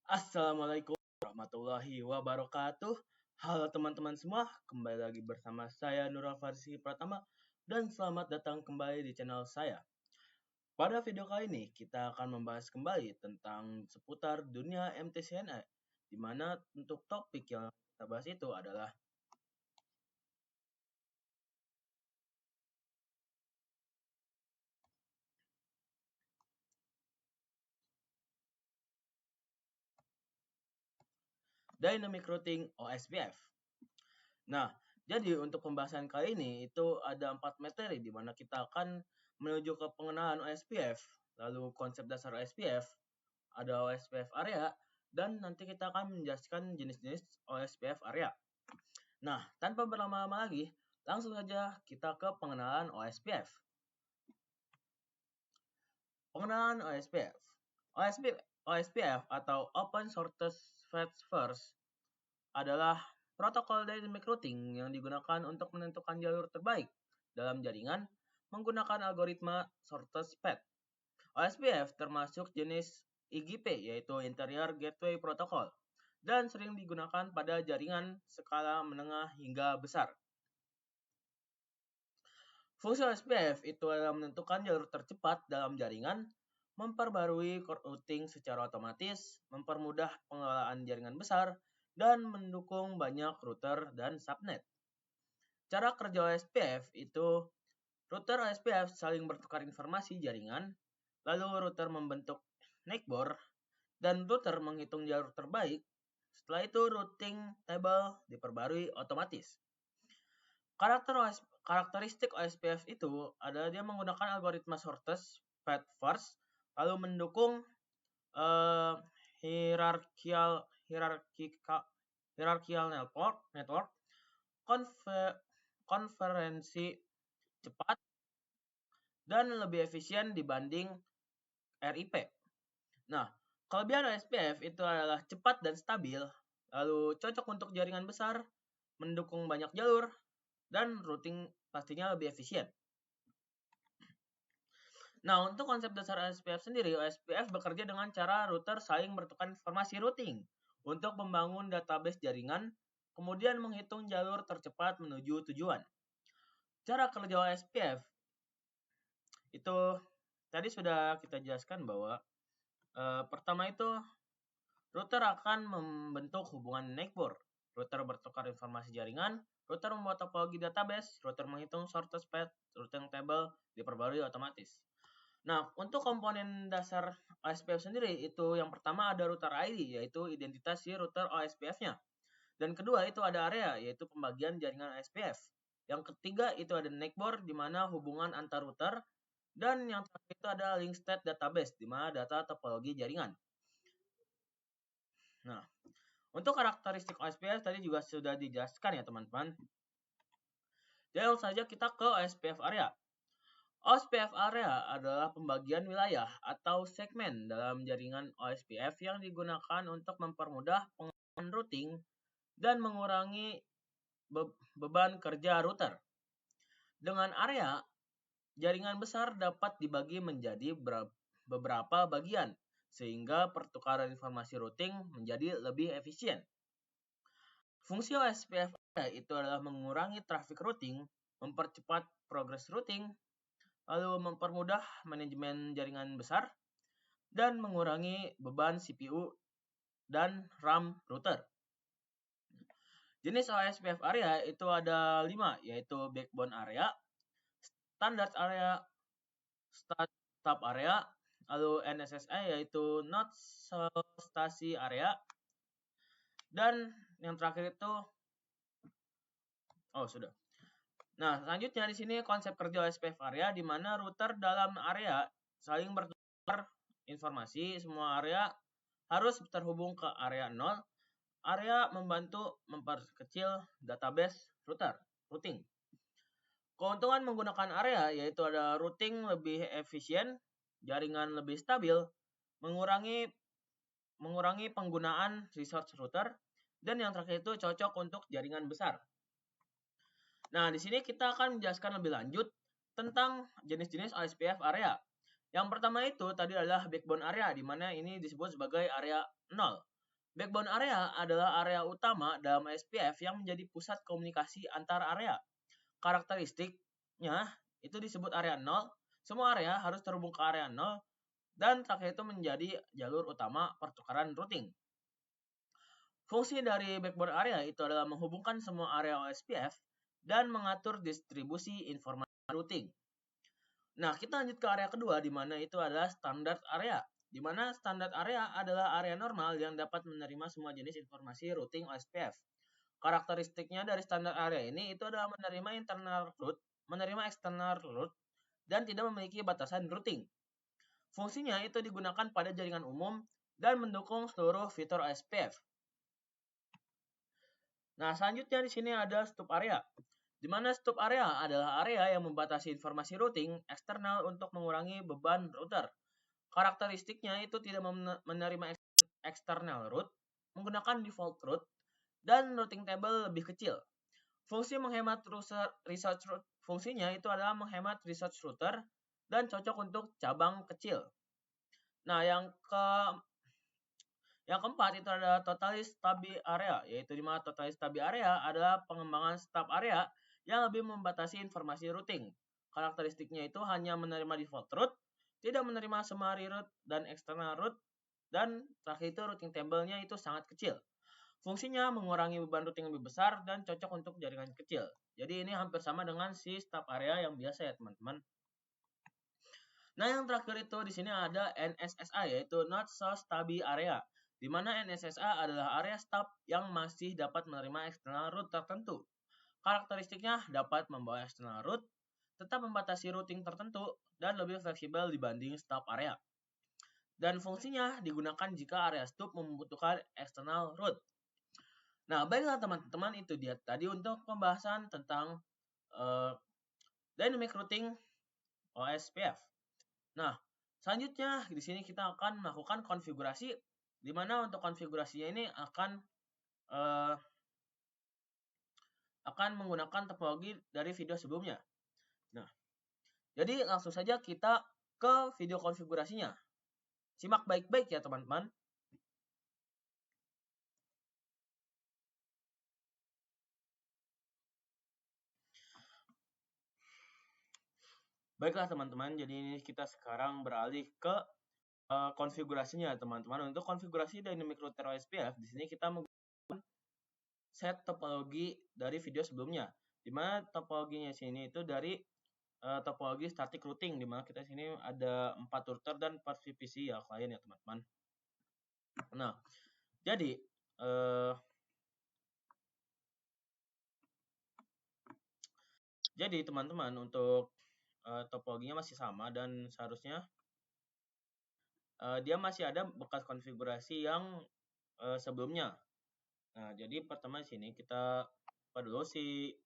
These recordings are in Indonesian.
Assalamualaikum warahmatullahi wabarakatuh. Halo teman-teman semua, kembali lagi bersama saya Nurul Farsi Pratama dan selamat datang kembali di channel saya. Pada video kali ini kita akan membahas kembali tentang seputar dunia MTCNI, di mana untuk topik yang kita bahas itu adalah Dynamic Routing OSPF. Nah, jadi untuk pembahasan kali ini itu ada 4 materi di mana kita akan menuju ke pengenalan OSPF, lalu konsep dasar OSPF, ada OSPF area, dan nanti kita akan menjelaskan jenis-jenis OSPF area. Nah, tanpa berlama-lama lagi, langsung saja kita ke pengenalan OSPF. Pengenalan OSPF. OSPF atau Open Shortest Path First adalah protokol dynamic routing yang digunakan untuk menentukan jalur terbaik dalam jaringan menggunakan algoritma shortest path. OSPF termasuk jenis IGP yaitu Interior Gateway Protocol dan sering digunakan pada jaringan skala menengah hingga besar. Fungsi OSPF itu adalah menentukan jalur tercepat dalam jaringan, memperbarui routing secara otomatis, mempermudah pengelolaan jaringan besar, dan mendukung banyak router dan subnet. Cara kerja OSPF itu, router OSPF saling bertukar informasi jaringan, lalu router membentuk neckbore, dan router menghitung jalur terbaik. Setelah itu routing table diperbarui otomatis. Karakteristik OSPF itu adalah dia menggunakan algoritma shortest path first, lalu mendukung hierarchical network, konferensi cepat, dan lebih efisien dibanding RIP. Nah, kelebihan OSPF itu adalah cepat dan stabil, lalu cocok untuk jaringan besar, mendukung banyak jalur, dan routing pastinya lebih efisien. Nah, untuk konsep dasar OSPF sendiri, OSPF bekerja dengan cara router saling bertukar informasi routing untuk membangun database jaringan, kemudian menghitung jalur tercepat menuju tujuan. Cara kerja OSPF itu tadi sudah kita jelaskan bahwa pertama itu router akan membentuk hubungan neckbore. Router bertukar informasi jaringan, router membuat topologi database, router menghitung shortest path, routing table diperbarui otomatis. Nah, untuk komponen dasar OSPF sendiri itu yang pertama ada router ID yaitu identitas si router OSPF-nya. Dan kedua itu ada area yaitu pembagian jaringan OSPF. Yang ketiga itu ada neckbore di mana hubungan antar router, dan yang terakhir itu ada link state database di mana data topologi jaringan. Nah, untuk karakteristik OSPF tadi juga sudah dijelaskan ya teman-teman. Jadi langsung saja kita ke OSPF area. OSPF area adalah pembagian wilayah atau segmen dalam jaringan OSPF yang digunakan untuk mempermudah pengelolaan routing dan mengurangi beban kerja router. Dengan area, jaringan besar dapat dibagi menjadi beberapa bagian, sehingga pertukaran informasi routing menjadi lebih efisien. Fungsi OSPF itu adalah mengurangi traffic routing, mempercepat progress routing, lalu mempermudah manajemen jaringan besar, dan mengurangi beban CPU dan RAM router. Jenis OSPF area itu ada 5, yaitu backbone area, standard area, stub area, lalu NSSI yaitu not substation area, dan yang terakhir itu sudah. Nah, selanjutnya di sini konsep kerja OSPF area di mana router dalam area saling bertukar informasi. Semua area harus terhubung ke area 0. Area membantu memperkecil database routing. Keuntungan menggunakan area yaitu ada routing lebih efisien, jaringan lebih stabil, mengurangi penggunaan resource router, dan yang terakhir itu cocok untuk jaringan besar. Nah, di sini kita akan menjelaskan lebih lanjut tentang jenis-jenis OSPF area. Yang pertama itu tadi adalah backbone area, di mana ini disebut sebagai area 0. Backbone area adalah area utama dalam SPF yang menjadi pusat komunikasi antar area. Karakteristiknya itu disebut area 0. Semua area harus terhubung ke area 0 dan terakhir itu menjadi jalur utama pertukaran routing. Fungsi dari backbone area itu adalah menghubungkan semua area OSPF dan mengatur distribusi informasi routing. Nah, kita lanjut ke area kedua, di mana itu adalah standar area. Di mana standar area adalah area normal yang dapat menerima semua jenis informasi routing OSPF. Karakteristiknya dari standar area ini itu adalah menerima internal route, menerima external route, dan tidak memiliki batasan routing. Fungsinya itu digunakan pada jaringan umum dan mendukung seluruh fitur OSPF. Nah, selanjutnya di sini ada stop area. Di mana stop area adalah area yang membatasi informasi routing eksternal untuk mengurangi beban router. Karakteristiknya itu tidak menerima external route, menggunakan default route, dan routing table lebih kecil. Fungsinya itu adalah menghemat resource router dan cocok untuk cabang kecil. Nah, yang keempat itu adalah totalis stable area, yaitu di mana totalis stable area adalah pengembangan stub area yang lebih membatasi informasi routing. Karakteristiknya itu hanya menerima default route, tidak menerima summary route dan external route, dan terakhir itu routing table-nya itu sangat kecil. Fungsinya mengurangi beban routing lebih besar dan cocok untuk jaringan kecil. Jadi ini hampir sama dengan si stub area yang biasa ya teman-teman. Nah, yang terakhir itu di sini ada NSSA, yaitu Not So Stable Area, di mana NSSA adalah area stub yang masih dapat menerima external route tertentu. Karakteristiknya dapat membawa external route, tetap membatasi routing tertentu, dan lebih fleksibel dibanding stub area. Dan fungsinya digunakan jika area stub membutuhkan external route. Nah, baiklah teman-teman, itu dia tadi untuk pembahasan tentang dynamic routing OSPF. Nah, selanjutnya di sini kita akan melakukan konfigurasi, di mana untuk konfigurasinya ini akan menggunakan topologi dari video sebelumnya. Nah, jadi langsung saja kita ke video konfigurasinya. Simak baik-baik ya teman-teman. Baiklah teman-teman, jadi ini kita sekarang beralih ke konfigurasinya teman-teman. Untuk konfigurasi dynamic router OSPF, di sini kita menggunakan set topologi dari video sebelumnya. Di mana topologinya sini itu dari topologi static routing, di mana kita sini ada 4 router dan 4 VPC ya klien ya teman-teman. Nah, jadi teman-teman untuk topologinya masih sama dan seharusnya dia masih ada bekas konfigurasi yang sebelumnya. Nah, jadi pertama di sini kita buka dulu si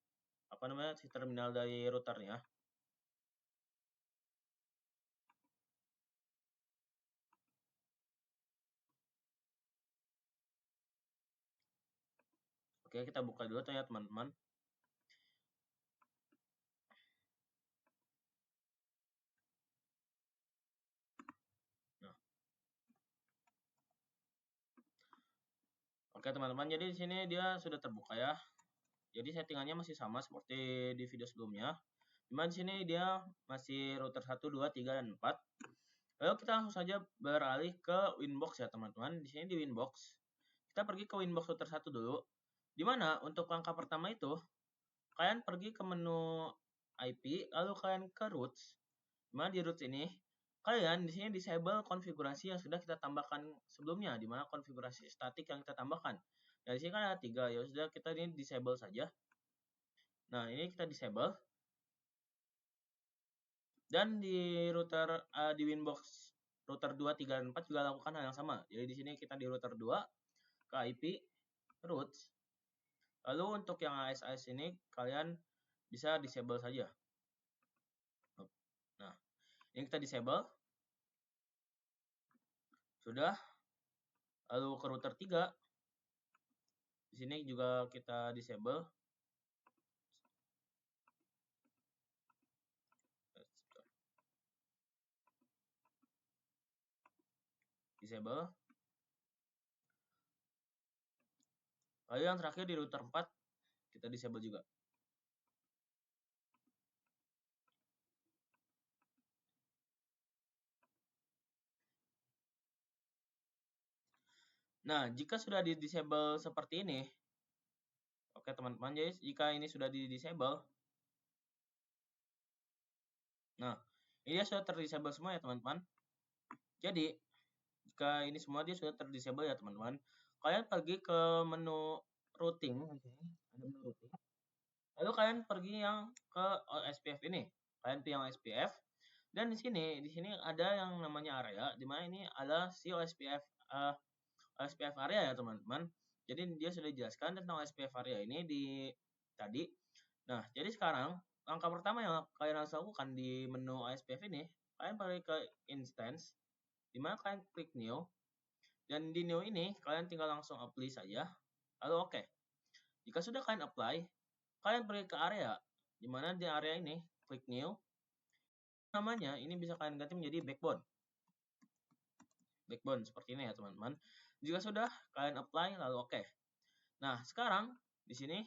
terminal dari routernya. Oke, kita buka dulu tuh ya teman-teman. Nah. Oke teman-teman, jadi di sini dia sudah terbuka ya. Jadi settingannya masih sama seperti di video sebelumnya. Dimana di sini dia masih router 1, 2, 3, dan 4. Lalu kita langsung saja beralih ke Winbox ya teman-teman. Di sini di Winbox, kita pergi ke Winbox router 1 dulu. Dimana untuk langkah pertama itu, kalian pergi ke menu IP, lalu kalian ke Roots. Dimana di Roots ini, kalian di sini disable konfigurasi yang sudah kita tambahkan sebelumnya, dimana konfigurasi statik yang kita tambahkan. Nah, di sini kan ada 3, ya sudah kita ini disable saja. Nah, ini kita disable. Dan di router di Winbox router 2, 3, dan 4 juga lakukan hal yang sama. Jadi di sini kita di router 2 ke IP roots. Lalu untuk yang AS ini kalian bisa disable saja. Nah, ini kita disable. Sudah. Lalu ke router 3. Di sini juga kita disable. Disable. Lalu yang terakhir di router 4 kita disable juga. Nah, jika sudah di disable seperti ini, oke teman-teman, jadi jika ini sudah di disable, nah ini sudah terdisable semua ya teman-teman. Jadi jika ini semua dia sudah terdisable ya teman-teman, kalian pergi ke menu routing, ada menu routing. Lalu kalian pergi yang ke SPF ini, kalian pilih yang SPF, dan di sini ada yang namanya area, di mana ini adalah si OSPF area ya teman-teman. Jadi dia sudah dijelaskan tentang SPF area ini di tadi. Nah, jadi sekarang langkah pertama yang kalian harus lakukan di menu OSPF ini, kalian pergi ke instance, di mana kalian klik new, dan di new ini kalian tinggal langsung apply saja, lalu oke. Jika sudah kalian apply, kalian pergi ke area, di mana di area ini klik new, namanya ini bisa kalian ganti menjadi backbone. Backbone seperti ini ya teman-teman. Jika sudah kalian apply lalu oke. Nah, sekarang di sini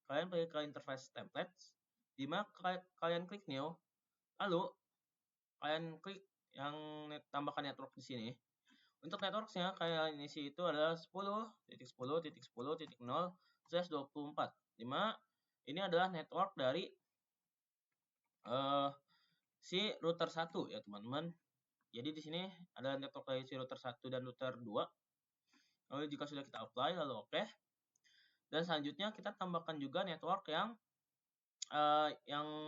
kalian pergi ke interface templates, di mana kalian klik new, lalu kalian klik yang tambahkan network di sini. Untuk networknya kalian isi itu adalah 10.10.10.0/24, di mana ini adalah network dari si router 1 ya teman-teman. Jadi di sini ada network dari si router 1 dan router 2. Lalu jika sudah kita apply lalu oke. Dan selanjutnya kita tambahkan juga network yang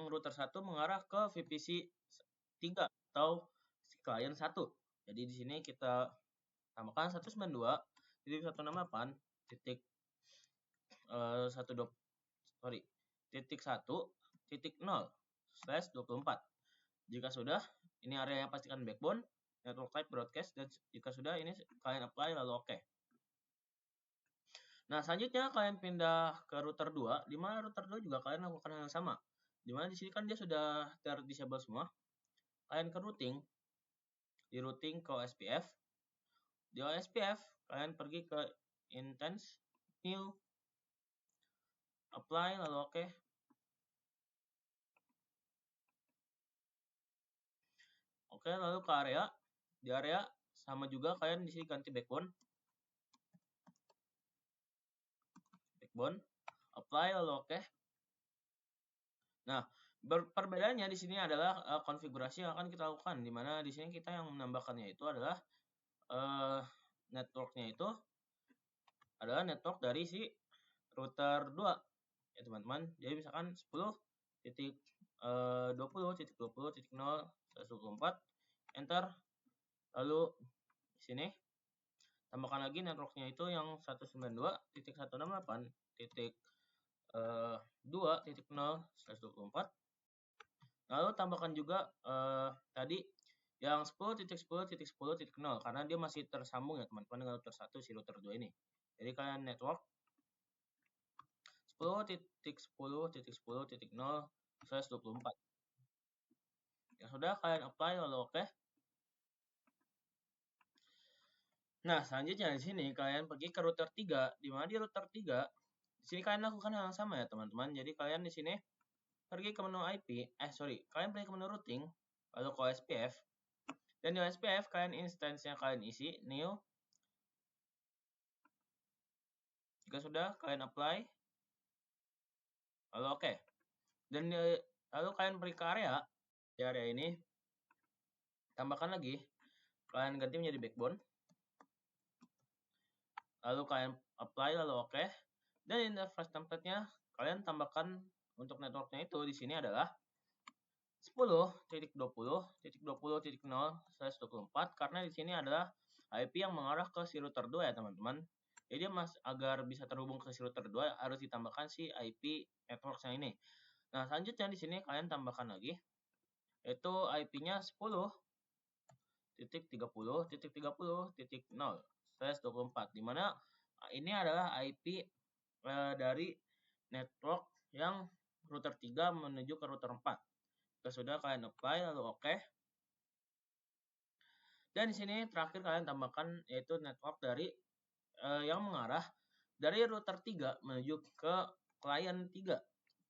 router 1 mengarah ke VPC 3 atau si client 1. Jadi di sini kita tambahkan 192.1.1.0/24. Jika sudah, ini area yang pastikan backbone, network type broadcast, dan jika sudah ini kalian apply lalu oke. Nah, selanjutnya kalian pindah ke router 2, di mana router 2 juga kalian lakukan hal yang sama. Di mana di sini kan dia sudah terdisable semua. Kalian ke routing, di routing ke OSPF. Di OSPF, kalian pergi ke instance, new, apply, lalu oke. Oke, lalu ke area. Di area sama juga kalian di sini ganti backbone. Backbone, apply, lalu oke. Nah, perbedaannya di sini adalah konfigurasi yang akan kita lakukan, di mana di sini kita yang menambahkannya itu adalah networknya itu adalah network dari si router 2 ya teman-teman. Jadi misalkan 10.20.20.0/124 enter, lalu di sini tambahkan lagi networknya itu yang 192.168.2.0/24. Lalu tambahkan juga tadi yang 10.10.10.0 karena dia masih tersambung ya teman-teman dengan router 1 si router 2 ini. Jadi kalian network 10.10.10.0/24. Ya sudah, kalian apply lalu oke. Nah, selanjutnya di sini kalian pergi ke router 3, di mana di router 3 di sini kalian lakukan hal yang sama ya teman-teman. Jadi kalian di sini pergi ke menu IP, kalian pergi ke menu routing, lalu ke OSPF. Dan di OSPF kalian instance-nya kalian isi new. Jika sudah, kalian apply. Lalu oke. Dan lalu kalian pergi ke area. Di area ini tambahkan lagi. Kalian ganti menjadi backbone. Lalu kalian apply lalu oke. Dan interface template-nya kalian tambahkan untuk networknya itu di sini adalah 10.20.20.0/24 karena di sini adalah IP yang mengarah ke si router 2 ya teman-teman. Jadi agar bisa terhubung ke si router 2 harus ditambahkan si IP network-nya ini. Nah, selanjutnya di sini kalian tambahkan lagi yaitu IP-nya 10.30.30.0/24 di mana ini adalah IP dari network yang router 3 menuju ke router 4. Jika sudah kalian apply lalu oke. Dan di sini terakhir kalian tambahkan yaitu network dari yang mengarah dari router 3 menuju ke klien 3,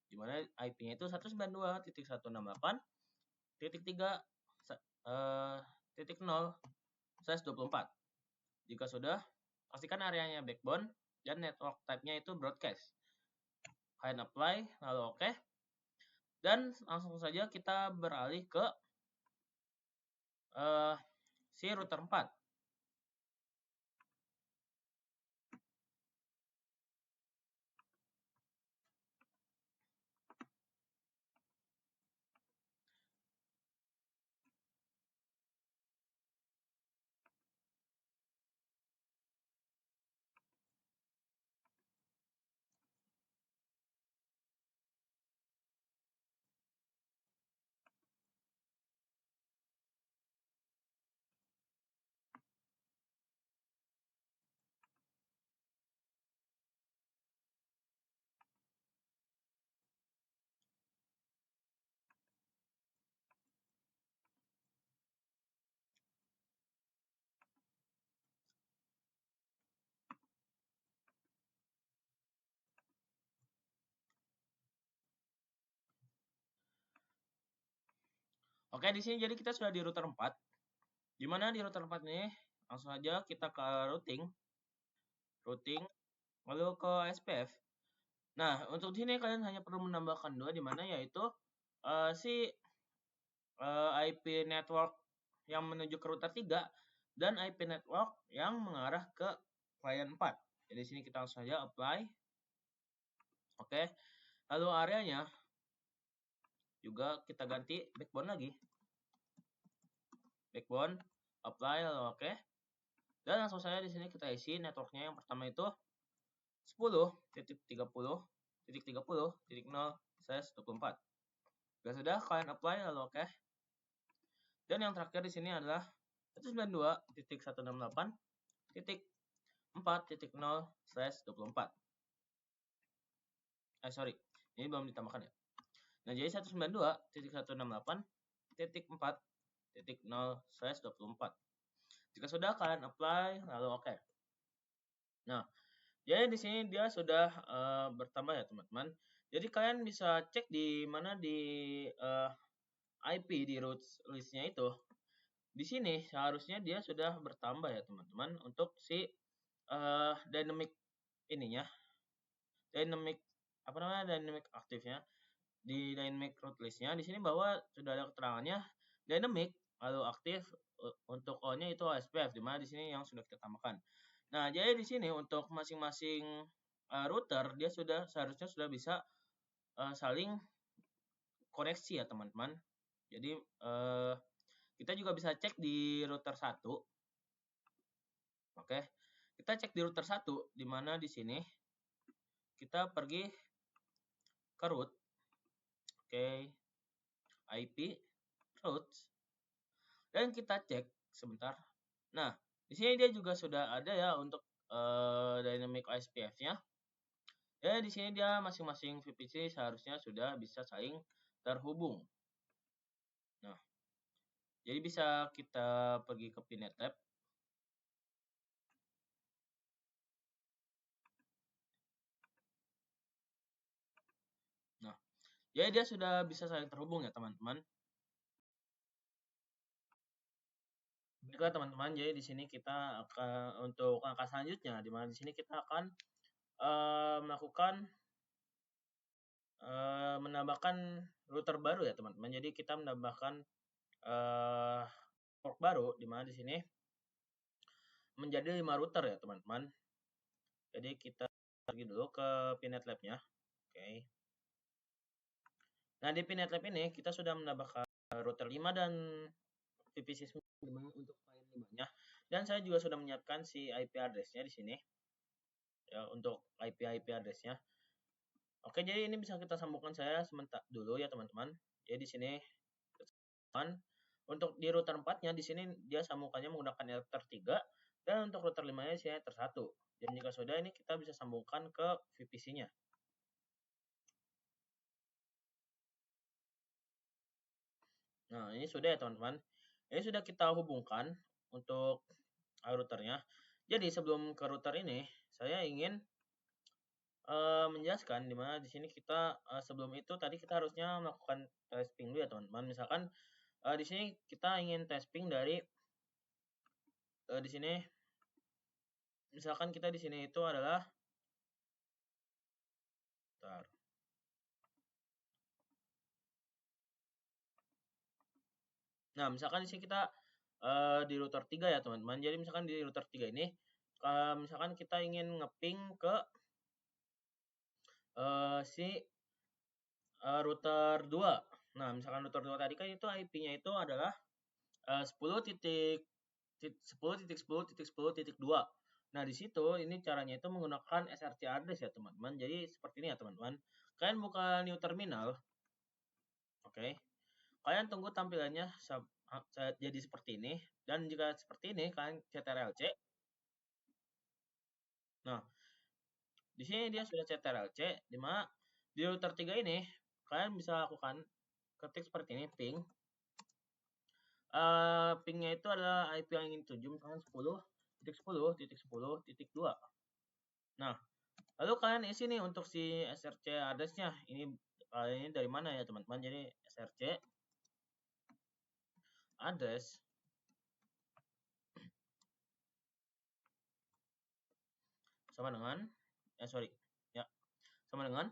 di mana IP-nya itu 192.168.3.0/24. Jika sudah, pastikan areanya backbone dan network type-nya itu broadcast. Kalian apply, lalu oke. Dan langsung saja kita beralih ke si router 4. Oke, di sini jadi kita sudah di router 4. Di mana di router 4 ini langsung saja kita ke routing, lalu ke SPF. Nah, untuk sini kalian hanya perlu menambahkan 2, di mana yaitu si IP network yang menuju ke router 3 dan IP network yang mengarah ke klien 4. Jadi di sini kita langsung saja apply. Oke. Lalu areanya juga kita ganti backbone lagi. Backbone, apply, lalu oke. Dan langsung saja di sini kita isi networknya. Yang pertama itu 10.30.30.0/24. Jika sudah, kalian apply, lalu oke. Dan yang terakhir di sini adalah 192.168.4.0/24. Sorry, ini belum ditambahkan ya. Nah, jadi 192.168.4.0/24. Jika sudah, kalian apply, lalu oke. Nah, jadi di sini dia sudah bertambah ya, teman-teman. Jadi kalian bisa cek di mana di IP di root listnya itu. Di sini seharusnya dia sudah bertambah ya, teman-teman, untuk si dynamic ininya. Dynamic aktifnya. Di dynamic root listnya di sini bahwa sudah ada keterangannya dynamic lalu aktif untuk O-nya itu OSPF, di mana di sini yang sudah kita tambahkan. Nah, jadi di sini untuk masing-masing router dia seharusnya sudah bisa saling koneksi ya, teman-teman. Jadi kita juga bisa cek di router 1. Oke. Kita cek di router 1, di mana di sini kita pergi ke root. Oke. IP routes. Dan kita cek sebentar. Nah, di sini dia juga sudah ada ya untuk dynamic OSPF-nya. Ya, di sini dia masing-masing VPC seharusnya sudah bisa saling terhubung. Nah, jadi bisa kita pergi ke Pinet Lab. Nah, jadi dia sudah bisa saling terhubung ya, teman-teman. Baiklah, teman-teman, jadi di sini kita akan untuk langkah selanjutnya, di mana di sini kita akan melakukan menambahkan router baru ya, teman-teman. Jadi kita menambahkan network baru, di mana di sini menjadi 5 router ya, teman-teman. Jadi kita pergi dulu ke Pinet Lab-nya. Oke. Nah, di Pinet Lab ini kita sudah menambahkan router 5 dan VPC 9 untuk klien 5-nya. Dan saya juga sudah menyiapkan si IP address-nya di sini. Ya, untuk IP address-nya. Oke, jadi ini bisa kita sambungkan saya sebentar dulu ya, teman-teman. Jadi di sini untuk di router 4-nya di sini dia sambungkannya menggunakan router 3 dan untuk router 5-nya di sini router 1. Dan jika sudah, ini kita bisa sambungkan ke VPC-nya. Nah, ini sudah ya, teman-teman. Ini sudah kita hubungkan untuk routernya. Jadi sebelum ke router ini, saya ingin menjelaskan di mana di sini kita sebelum itu tadi kita harusnya melakukan testing dulu ya teman-teman. Misalkan di sini kita ingin testing dari di sini misalkan kita di sini itu adalah bentar. Nah, misalkan di sini kita di router 3 ya teman-teman. Jadi misalkan di router 3 ini misalkan kita ingin ngeping ke si router 2. Nah, misalkan router 2 tadi kan itu IP-nya itu adalah 10.10.10.10.2. Nah, di situ ini caranya itu menggunakan SRC address ya, teman-teman. Jadi seperti ini ya, teman-teman. Kalian buka new terminal. Oke. Kalian tunggu tampilannya jadi seperti ini, dan jika seperti ini kalian ctrl-c. Nah, di sini dia sudah ctrl-c, di mana di router 3 ini kalian bisa lakukan ketik seperti ini ping. Pingnya itu adalah IP yang ingin tuju, misalkan 10.10.10.2. Nah, lalu kalian isi nih untuk si SRC address-nya. Ini dari mana ya teman-teman? Jadi SRC address sama dengan sama dengan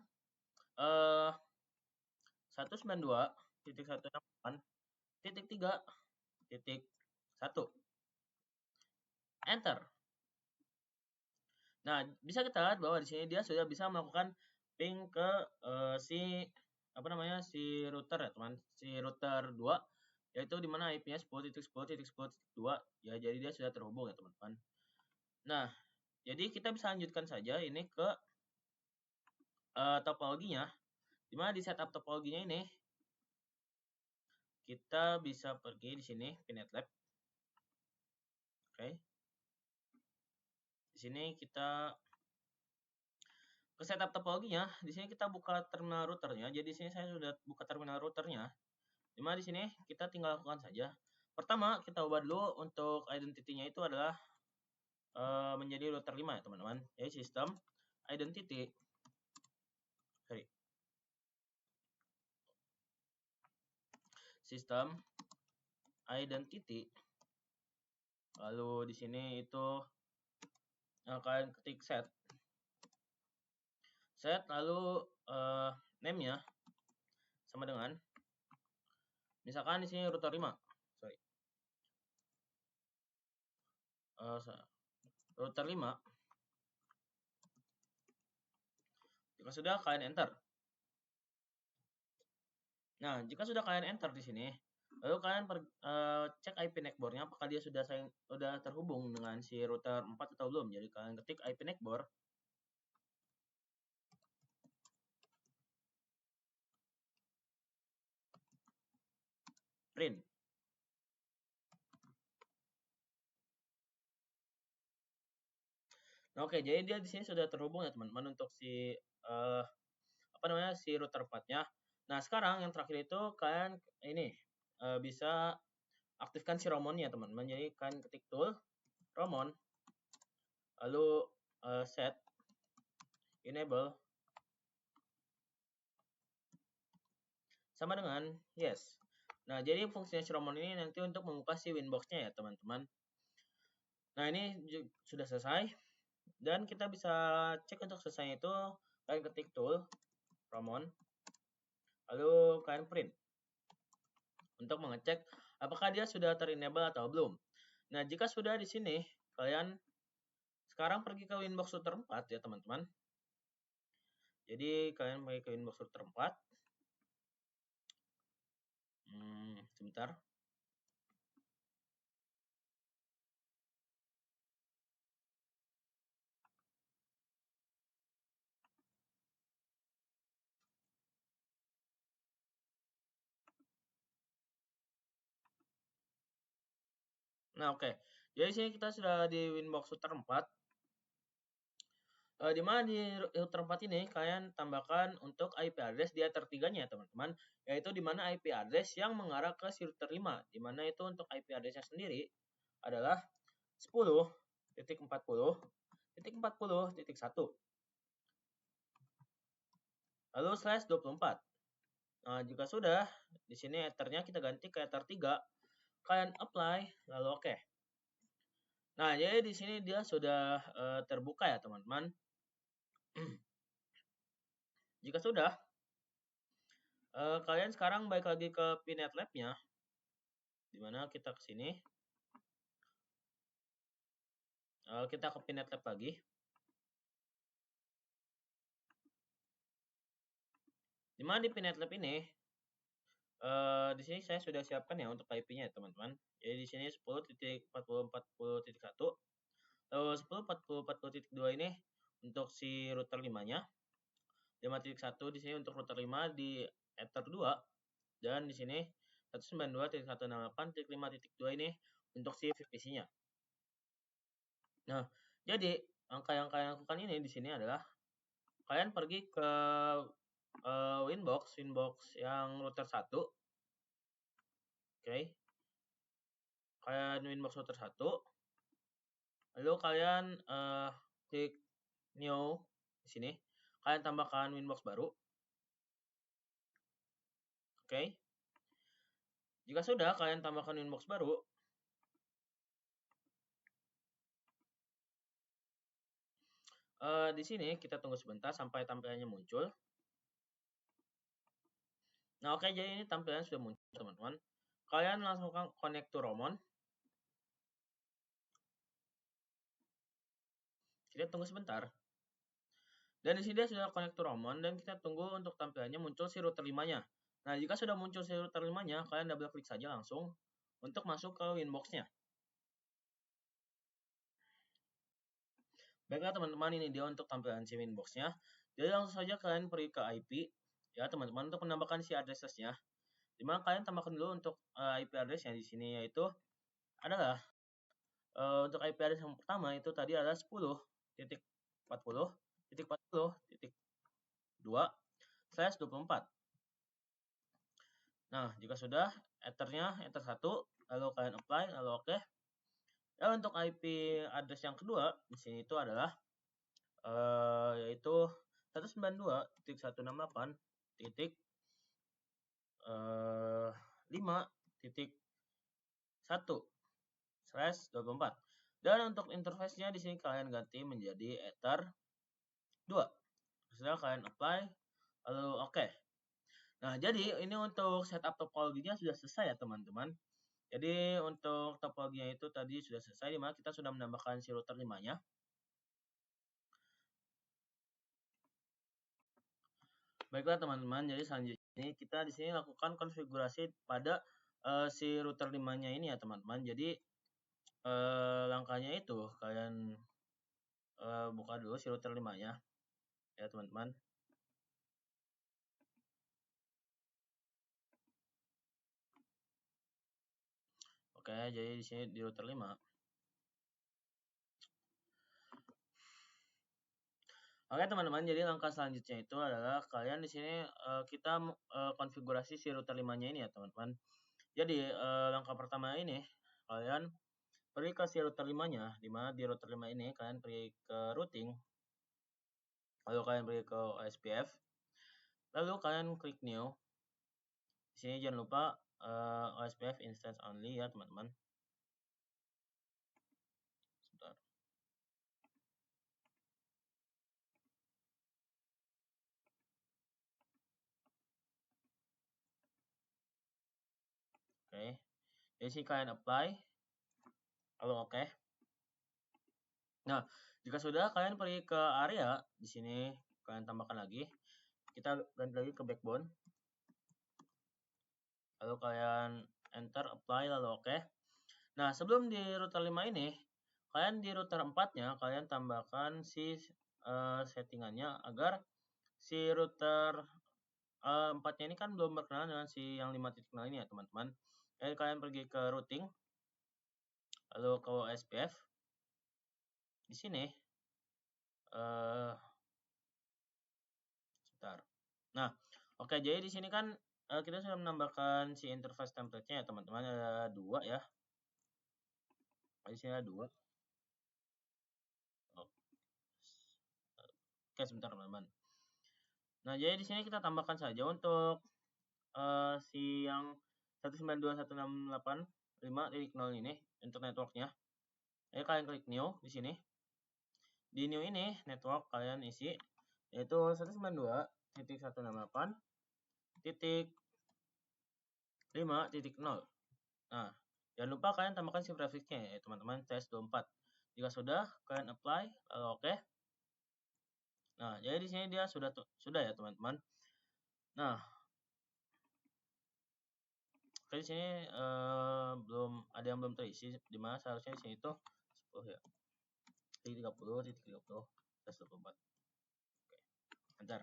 192.168.3.1. Enter. Nah, bisa kita lihat bahwa di sini dia sudah bisa melakukan ping ke si router ya, teman. Si router 2 yaitu di mana IP-nya 10.10.10.2 ya, jadi dia sudah terhubung ya, teman-teman. Nah, jadi kita bisa lanjutkan saja ini ke topologinya. Di mana di setup topologinya ini kita bisa pergi di sini Pinet Lab. Oke. Di sini kita ke setup topologinya. Di sini kita buka terminal routernya. Jadi di sini saya sudah buka terminal routernya. Di mana di sini kita tinggal lakukan saja. Pertama, kita ubah dulu untuk identity-nya itu adalah menjadi router 5 ya, teman-teman. Jadi sistem identity. Sistem identity. Lalu di sini itu kalian ketik set lalu name-nya sama dengan misalkan di sini router 5. Router 5. Jika sudah kalian enter. Nah, jika sudah kalian enter di sini, lalu kalian cek IP neckboard-nya apakah dia sudah terhubung dengan si router 4 atau belum. Jadi kalian ketik IP neckboard. Print. Nah, oke, jadi dia di sini sudah terhubung ya, teman-teman, untuk si si router 4-nya. Nah, sekarang yang terakhir itu kalian ini bisa aktifkan si Romon-nya, teman-teman. Jadi kalian ketik tool Romon, lalu set enable sama dengan yes. Nah, jadi fungsinya si Romon ini nanti untuk membuka si Winbox-nya ya, teman-teman. Nah, ini sudah selesai. Dan kita bisa cek untuk selesai itu, kalian ketik tool Romon, lalu kalian print untuk mengecek apakah dia sudah ter-enable atau belum. Nah, jika sudah di sini, kalian sekarang pergi ke Winbox router 4 ya, teman-teman. Jadi kalian pergi ke Winbox router 4. Sebentar. Nah, oke. Jadi sini kita sudah di Winbox router 4. Di mana di router 4 ini kalian tambahkan untuk IP address di router 3-nya, teman-teman, yaitu di mana IP address yang mengarah ke si router 5, di mana itu untuk IP address-nya sendiri adalah 10.40.40.1. lalu /24. Nah, jika sudah, di sini ethernya kita ganti ke ether 3. Kalian apply, lalu oke. Nah, jadi di sini dia sudah terbuka ya, teman-teman. Jika sudah, kalian sekarang balik lagi ke Pinet Lab-nya. Dimana kita ke sini. Kita ke Pinet Lab lagi. Dimana di Pinet Lab ini, di sini saya sudah siapkan ya untuk IP-nya, teman-teman. Jadi di sini 10.40.40.1, lalu 10.40.40.2 ini untuk si router 5-nya. 5.1 di sini untuk router 5 di ether 2, dan di sini 192.168.5.2 ini untuk si VPC-nya. Nah, jadi angka yang kalian lakukan ini di sini adalah kalian pergi ke Winbox yang router 1. Oke. Kalian Winbox router 1. Lalu kalian klik new di sini. Kalian tambahkan Winbox baru. Oke. Jika sudah kalian tambahkan Winbox baru, di sini kita tunggu sebentar sampai tampilannya muncul. Nah, oke, jadi ini tampilan sudah muncul, teman-teman. Kalian langsung connect to Romon. Kita tunggu sebentar. Dan di sini dia sudah connect to Romon, dan kita tunggu untuk tampilannya muncul si router 5-nya. Nah, jika sudah muncul si router 5-nya, kalian double klik saja langsung untuk masuk ke Winbox-nya. Baiklah teman-teman, ini dia untuk tampilan si Winbox-nya. Jadi langsung saja kalian pergi ke IP, ya teman-teman, untuk menambahkan si address-nya. Dimana kalian tambahkan dulu untuk IP address yang di sini, yaitu adalah untuk IP address yang pertama itu tadi adalah 10.40.40.2/24. Nah, jika sudah, ethernya ether 1, lalu kalian apply, lalu oke. Ya, untuk IP address yang kedua di sini itu adalah yaitu 192.168.5.1/24. Dan untuk interface-nya di sini kalian ganti menjadi ether 2. Setelah kalian apply, lalu oke. Nah, jadi ini untuk setup topologinya sudah selesai ya, teman-teman. Jadi untuk topologinya itu tadi sudah selesai, dimana kita sudah menambahkan si router 5-nya. Baiklah teman-teman, jadi selanjutnya kita di sini lakukan konfigurasi pada si router 5-nya ini ya teman-teman. Jadi langkahnya itu kalian buka dulu si router 5-nya ya teman-teman. Oke, jadi di sini di router 5. Oke teman-teman, jadi langkah selanjutnya itu adalah kalian di sini kita konfigurasi si router 5-nya ini ya teman-teman. Jadi langkah pertama ini kalian pergi ke si router 5-nya, di mana di router 5 ini kalian pergi ke routing, lalu kalian pergi ke OSPF, lalu kalian klik new. Di sini jangan lupa OSPF instance only ya teman-teman. Sebentar. Oke. Jadi sini kalian apply, lalu oke. Nah, jika sudah kalian pergi ke area, di sini kalian tambahkan lagi. Kita ganti lagi ke backbone. Lalu kalian enter, apply, lalu oke. Nah, sebelum di router 5 ini, kalian di router 4-nya kalian tambahkan si settingannya agar si router 4-nya ini kan belum berkenalan dengan si yang 5.0 ini ya teman-teman. Jadi kalian pergi ke routing, lalu ke OSPF. Di sini sebentar. Nah, oke, jadi di sini kan kita sudah menambahkan si interface template-nya ya teman-teman, ada 2 ya. Di sini ada 2. Oke, sebentar teman-teman. Nah, jadi di sini kita tambahkan saja untuk si yang 192.168.5.0 ini untuk networknya. Jadi kalian klik new di sini. Di new ini network kalian isi yaitu 192.168.5.0. Nah, jangan lupa kalian tambahkan si prefixnya ya teman-teman, CS24. Jika sudah, kalian apply lalu oke. Nah, jadi di sini dia sudah ya teman-teman. Nah, di sini belum ada yang belum terisi, di mana seharusnya di sini itu 10 ya. 30, 24. Oke, bentar.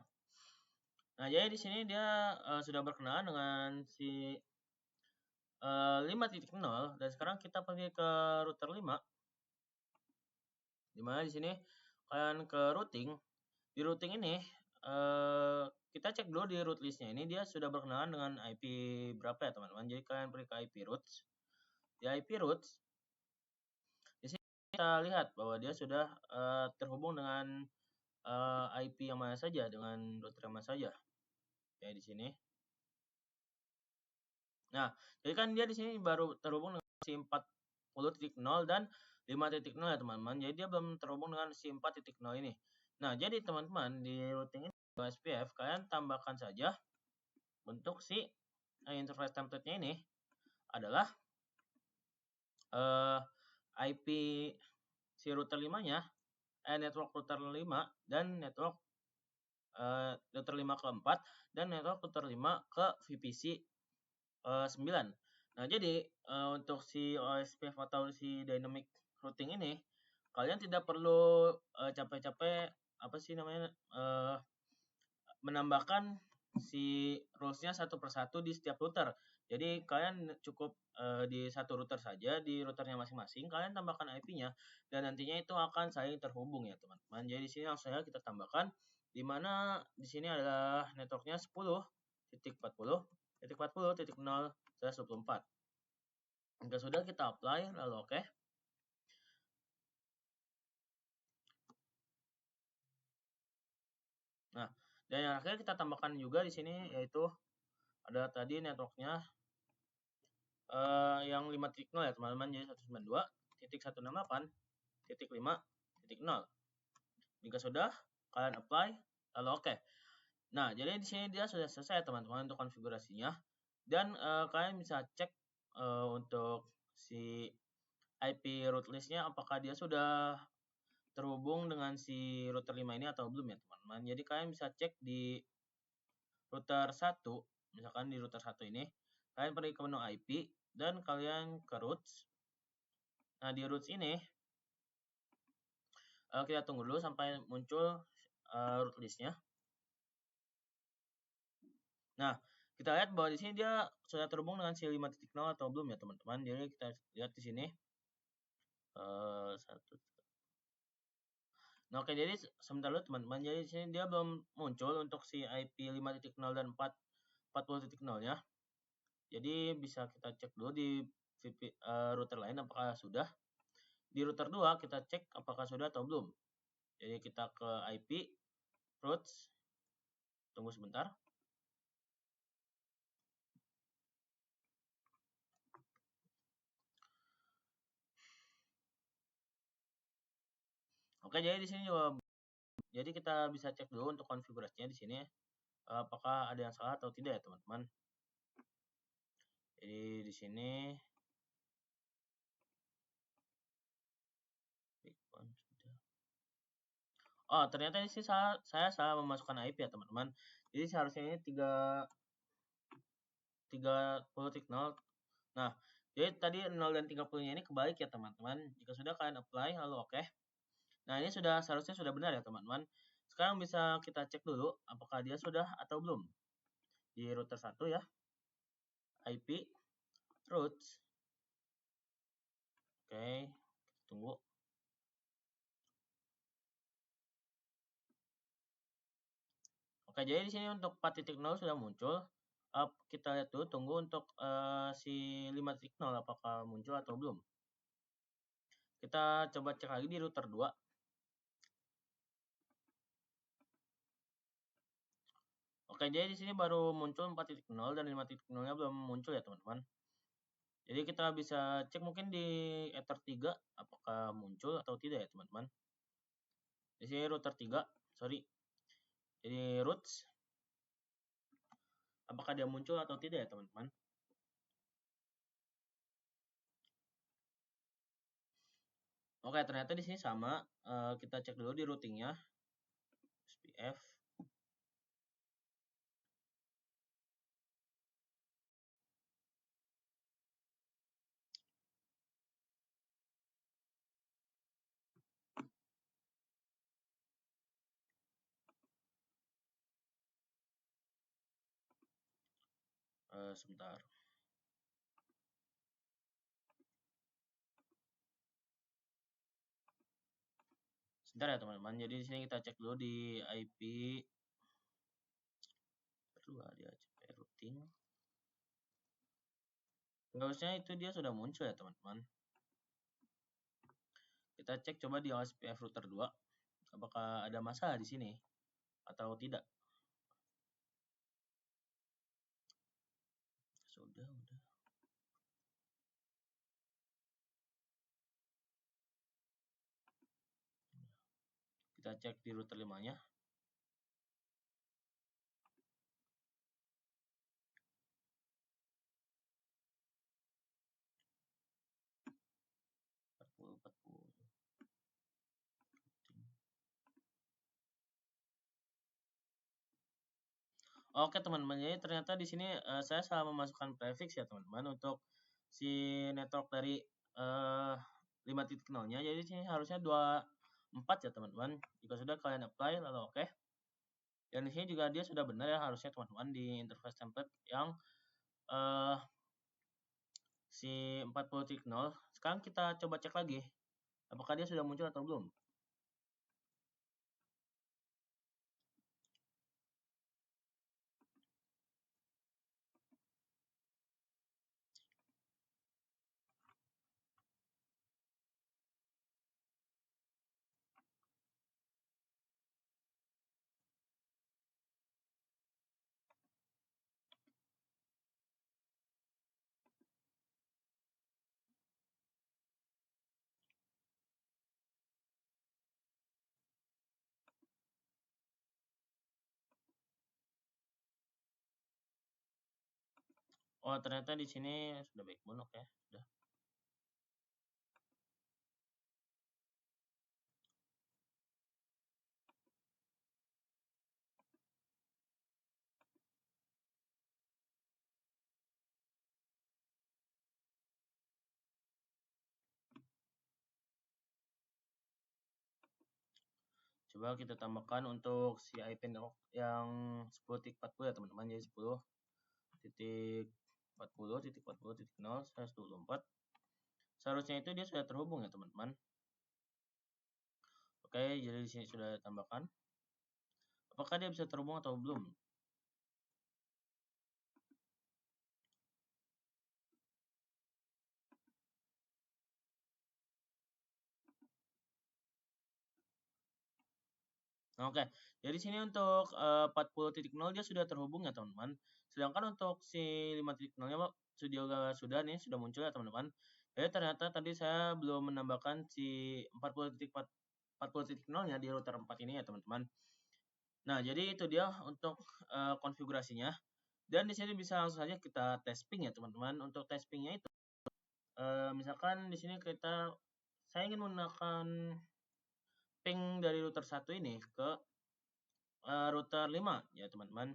Nah, jadi di sini dia sudah berkenaan dengan si 5.0 dan sekarang kita pergi ke router 5. Dimana di sini kalian ke routing. Di routing ini kita cek dulu di root listnya ini dia sudah berkenaan dengan IP berapa ya teman-teman. Jadi kalian pergi ke IP roots. Di IP roots di sini kita lihat bahwa dia sudah terhubung dengan IP yang mana saja, dengan router yang mana saja. Ya di sini. Nah, jadi kan dia di sini baru terhubung dengan si 40.0 dan 5.0 ya teman-teman. Jadi dia belum terhubung dengan si 4.0 ini. Nah, jadi teman-teman di routing ini SPF kalian tambahkan saja bentuk si interface template-nya ini adalah IP si router 5-nya, network router 5 dan network router 5 ke 4 dan network router 5 ke VPC 9. Nah, jadi untuk si OSPF atau si dynamic routing ini kalian tidak perlu capek-capek apa sih namanya menambahkan si rules-nya satu persatu di setiap router. Jadi kalian cukup di satu router saja, di routernya masing-masing kalian tambahkan IP-nya dan nantinya itu akan saling terhubung ya teman-teman. Jadi di sini langsung saja kita tambahkan di mana di sini adalah networknya 10.40.0/24. Jika sudah kita apply lalu oke. Nah, dan yang akhir kita tambahkan juga di sini yaitu ada tadi networknya yang 5.0 ya teman-teman, jadi 192.168.5.0. Jika sudah kalian apply lalu oke. Nah, jadi di sini dia sudah selesai teman-teman untuk konfigurasinya dan kalian bisa cek untuk si IP root list-nya apakah dia sudah terhubung dengan si router 5 ini atau belum ya teman-teman. Jadi kalian bisa cek di router 1, misalkan di router 1 ini, kalian pergi ke menu IP dan kalian ke roots. Nah, di roots ini kita tunggu dulu sampai muncul root list-nya. Nah, kita lihat bahwa di sini dia sudah terhubung dengan si 5.0 atau belum ya teman-teman. Jadi kita lihat di sini. Nah, oke, jadi sebentar dulu teman-teman. Jadi di sini dia belum muncul untuk si IP 5.0 dan 40.0-nya. Jadi bisa kita cek dulu di router lain apakah sudah. Di router 2 kita cek apakah sudah atau belum. Jadi kita ke IP routes. Tunggu sebentar. Oke, jadi di sini juga jadi kita bisa cek dulu untuk konfigurasinya di sini apakah ada yang salah atau tidak ya teman-teman. Jadi di sini oh, ternyata ini sih saya salah memasukkan IP ya teman-teman. Jadi seharusnya ini 30.0. Nah, jadi tadi 0 dan 30-nya ini kebalik ya teman-teman. Jika sudah kalian apply lalu oke. Nah, ini seharusnya sudah benar ya teman-teman. Sekarang bisa kita cek dulu apakah dia sudah atau belum. Di router 1 ya. IP routes. Oke, tunggu. Oke, jadi di sini untuk 4.0 sudah muncul. Kita lihat dulu, tunggu untuk si 5.0 apakah muncul atau belum. Kita coba cek lagi di router 2. Oke, jadi di sini baru muncul 4.0 dan 5.0-nya belum muncul ya, teman-teman. Jadi kita bisa cek mungkin di Ether 3 apakah muncul atau tidak ya, teman-teman. Di sini router 3, sorry. Jadi roots apakah dia muncul atau tidak ya, teman-teman. Oke, ternyata di sini sama. Kita cek dulu di routingnya. SPF. Sebentar. Sebentar ya, teman-teman. Jadi di sini kita cek dulu di IP. Kedua dia CP routing. Harusnya itu dia sudah muncul ya, teman-teman. Kita cek coba di OSPF router 2. Apakah ada masalah di sini atau tidak? Sudah. Kita cek di router 5-nya. Oke, teman-teman. Jadi ternyata di sini saya salah memasukkan prefix ya, teman-teman, untuk si network dari 5.0-nya. Jadi di sini harusnya 24 ya, teman-teman. Jika sudah kalian apply lalu oke. Dan di sini juga dia sudah benar ya, harusnya teman-teman di interface template yang si 40.0. Sekarang kita coba cek lagi apakah dia sudah muncul atau belum. Oh, ternyata di sini sudah backbone, oke, sudah. Coba kita tambahkan untuk si IP network yang 10.40 ya, teman-teman. Jadi 10.40.40.0/124. Seharusnya itu dia sudah terhubung ya, teman-teman. Oke, jadi di sini sudah tambahkan. Apakah dia bisa terhubung atau belum? Oke, jadi sini untuk 40.0 dia sudah terhubung ya, teman-teman. Sedangkan untuk si 5.0-nya sudah nih, sudah muncul ya, teman-teman. Jadi ternyata tadi saya belum menambahkan si 40.0-nya di router 4 ini ya, teman-teman. Nah, jadi itu dia untuk konfigurasinya. Dan di sini bisa langsung saja kita tes ping ya, teman-teman. Untuk tes pingnya itu misalkan di sini saya ingin menggunakan ping dari router 1 ini ke router 5 ya, teman-teman.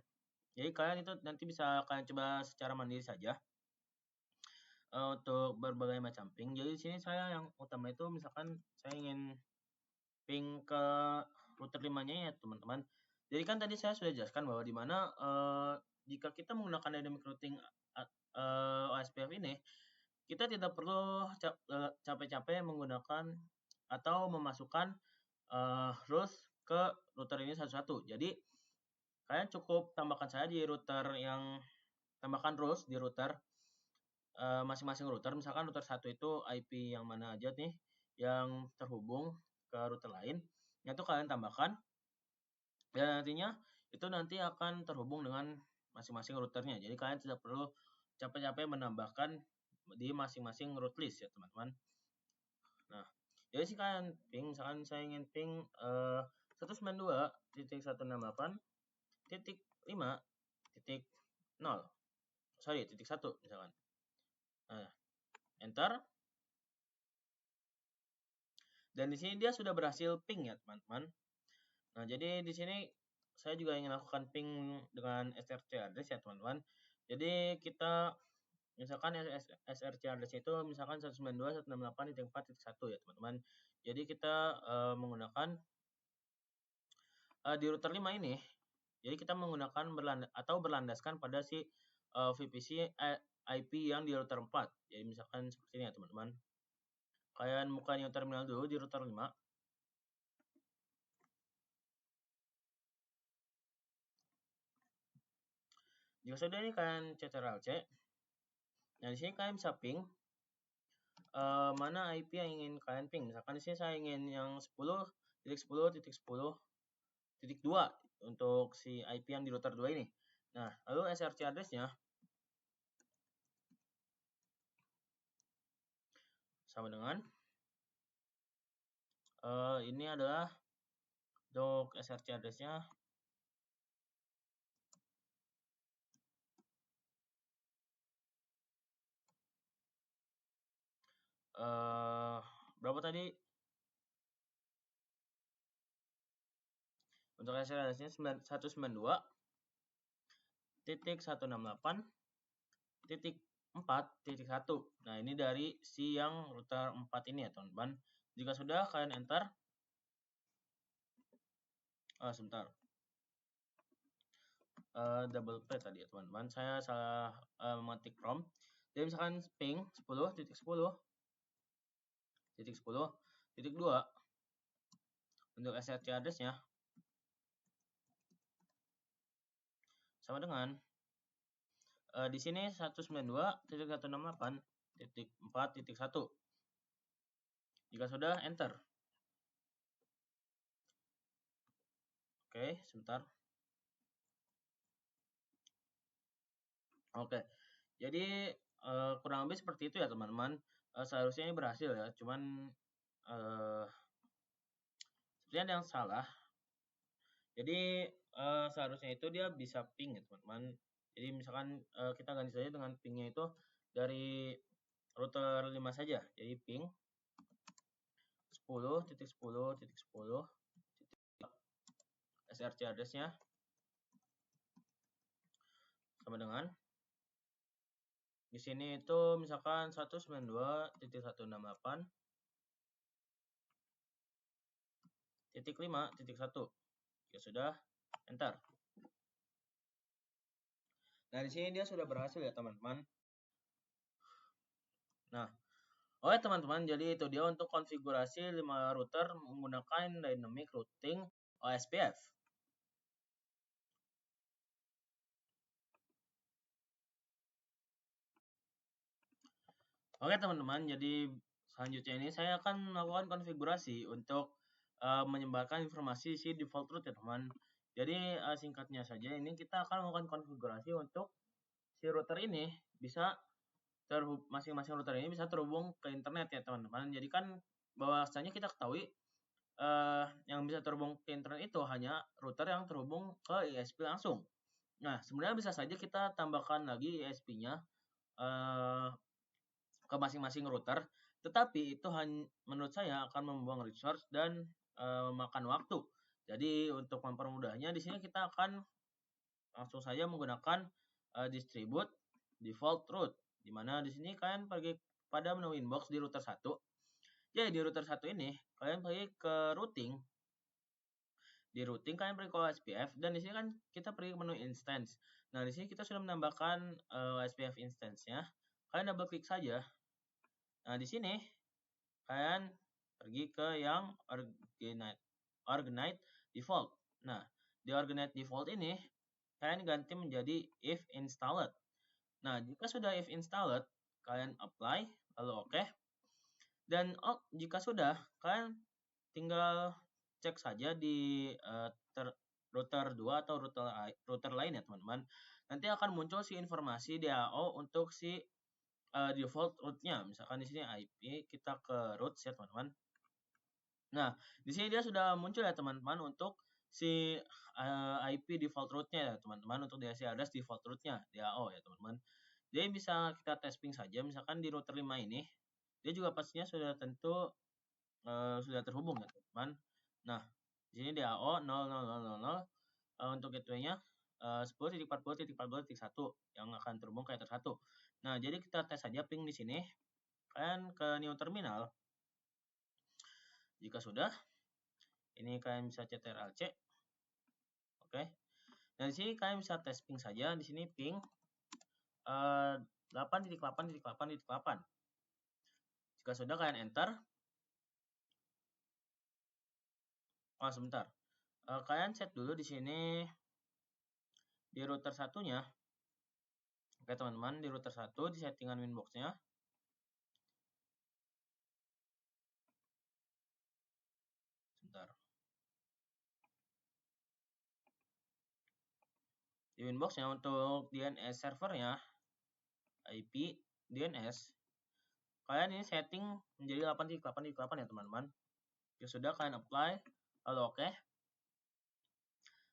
Jadi kalian itu nanti bisa kalian coba secara mandiri saja untuk berbagai macam ping. Jadi di sini saya yang utama itu misalkan saya ingin ping ke router 5-nya ya, teman-teman. Jadi kan tadi saya sudah jelaskan bahwa di mana jika kita menggunakan dynamic routing OSPF ini, kita tidak perlu capek-capek menggunakan atau memasukkan rules ke router ini satu-satu. Jadi kalian cukup tambahkan saja di router yang tambahkan rules di router masing-masing router. Misalkan router 1 itu IP yang mana aja nih yang terhubung ke router lain. Itu kalian tambahkan. Dan nantinya itu nanti akan terhubung dengan masing-masing routernya. Jadi kalian tidak perlu capek-capek menambahkan di masing-masing root list ya teman-teman. Nah, jadi sih kalian ping, misalkan saya ingin ping 192.168.5.0, sorry, .1 misalkan. Nah, enter. Dan di sini dia sudah berhasil ping ya teman-teman. Nah, jadi di sini saya juga ingin lakukan ping dengan SRC address ya teman-teman. Jadi kita misalkan SRC address itu misalkan 192.168.4.1 ya teman-teman. Jadi kita menggunakan di router 5 ini. Jadi kita menggunakan berlandaskan pada si VPC IP yang di router 4. Jadi misalkan seperti ini ya teman-teman. Kalian buka new terminal dulu di router 5. Jika sudah ini kalian ctrl-c. Nah, di sini kalian bisa ping mana IP yang ingin kalian ping. Misalkan di sini saya ingin yang 10.10.10.2 untuk si IP yang di router 2 ini. Nah, lalu SRC address-nya sama dengan ini adalah untuk SRC address-nya berapa tadi? Untuk SRC address-nya 192.168.4.1. Nah, ini dari si yang router 4 ini ya, teman-teman. Jika sudah, kalian enter. Sebentar. Double P tadi ya, teman-teman. Saya salah memetik prompt. Jadi misalkan ping 10.10.10.2 untuk SRC address-nya sama dengan di sini 192.168.4.1. Jika sudah, enter. Oke, sebentar. Oke, jadi kurang lebih seperti itu ya teman-teman. Seharusnya ini berhasil ya, cuman sepertinya ada yang salah. Jadi seharusnya itu dia bisa ping ya teman-teman. Jadi misalkan kita ganti saja dengan pingnya itu dari router 5 saja. Jadi ping 10.10.10 SRC address-nya sama dengan di sini itu misalkan 192.168.5.1. Ya sudah, enter. Nah, di sini dia sudah berhasil ya, teman-teman. Nah, oke teman-teman, jadi itu dia untuk konfigurasi 5 router menggunakan Dynamic Routing OSPF. Oke teman-teman, jadi selanjutnya ini saya akan melakukan konfigurasi untuk menyebarkan informasi si default route ya teman. Jadi singkatnya saja ini kita akan melakukan konfigurasi untuk si router ini bisa masing-masing router ini bisa terhubung ke internet ya teman-teman. Jadi kan bahwasanya kita ketahui yang bisa terhubung ke internet itu hanya router yang terhubung ke ISP langsung. Nah, sebenarnya bisa saja kita tambahkan lagi ISP-nya ke masing-masing router, tetapi itu menurut saya akan membuang resource dan makan waktu. Jadi untuk mempermudahnya di sini kita akan langsung saja menggunakan distribute default route, di mana di sini kalian pergi pada menu inbox di router 1. Jadi di router 1 ini kalian pergi ke routing. Di routing kalian pergi ke OSPF dan di sini kan kita pergi ke menu instance. Nah, di sini kita sudah menambahkan OSPF instance-nya. Kalian double klik saja. Nah, di sini kalian pergi ke yang organite default. Nah, di organite default ini kalian ganti menjadi if installed. Nah, jika sudah if installed, kalian apply, lalu oke. Dan jika sudah, kalian tinggal cek saja di router 2 atau router lain ya teman-teman, nanti akan muncul si informasi DAO untuk si default root-nya. Misalkan di sini IP, kita ke roots ya teman-teman. Nah, di sini dia sudah muncul ya teman-teman untuk si IP default root-nya ya teman-teman, untuk DHC address default root-nya DAO ya teman-teman. Jadi bisa kita tes ping saja, misalkan di router 5 ini, dia juga pastinya sudah tentu sudah terhubung ya teman-teman. Nah, di sini DAO 00000 untuk gateway-nya 10.40.40.1 yang akan terhubung ke Ether 1. Nah, jadi kita tes saja ping di sini. Kalian ke new terminal. Jika sudah, ini kalian bisa ctrl-c. Oke. Nah, di sini kalian bisa tes ping saja. Di sini ping 8.8.8.8. Jika sudah, kalian enter. Oh, sebentar. Kalian set dulu di sini di router satunya. Oke, teman-teman, di router 1 di settingan winbox-nya. Sebentar. Di winbox-nya untuk DNS servernya, IP DNS, kalian ini setting menjadi 8.8.8 ya teman-teman. Ya sudah, kalian apply, lalu oke.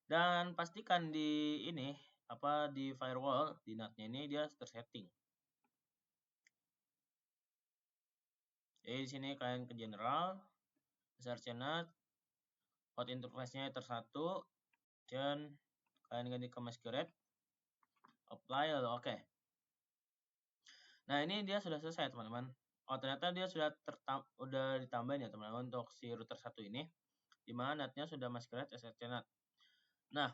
Dan pastikan di ini di firewall di NAT-nya ini dia tersetting. Jadi di sini kalian ke general, search NAT, port interface-nya Ether 1, dan kalian ganti ke masquerade, apply, lalu oke. Nah, ini dia sudah selesai teman-teman. Oh, ternyata dia sudah ditambahin ya teman-teman untuk si router 1 ini, di mana NAT-nya sudah masquerade SRC NAT. Nah,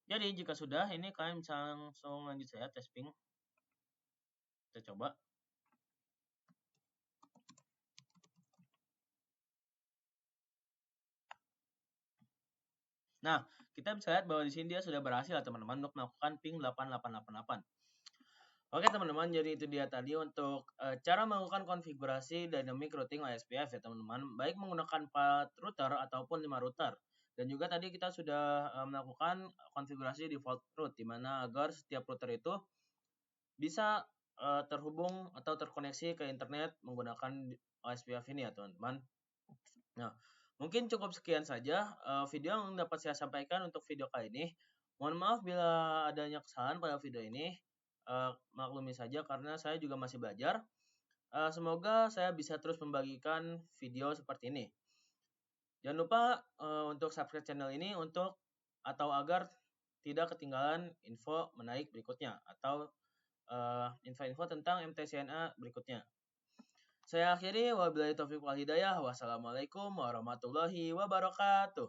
jadi jika sudah, ini kalian bisa langsung lanjut saja tes ping. Kita coba. Nah, kita bisa lihat bahwa di sini dia sudah berhasil teman-teman untuk melakukan ping 8888. Oke teman-teman, jadi itu dia tadi untuk cara melakukan konfigurasi dynamic routing OSPF ya teman-teman, baik menggunakan 4 router ataupun 5 router. Dan juga tadi kita sudah melakukan konfigurasi default route, di mana agar setiap router itu bisa terhubung atau terkoneksi ke internet menggunakan OSPF ini ya teman-teman. Nah, mungkin cukup sekian saja video yang dapat saya sampaikan untuk video kali ini. Mohon maaf bila adanya kesalahan pada video ini. Maklumi saja karena saya juga masih belajar. Semoga saya bisa terus membagikan video seperti ini. Jangan lupa untuk subscribe channel ini agar tidak ketinggalan info menarik berikutnya atau info-info tentang MTCNA berikutnya. Saya akhiri, wabillahi taufiq wal hidayah. Wassalamualaikum warahmatullahi wabarakatuh.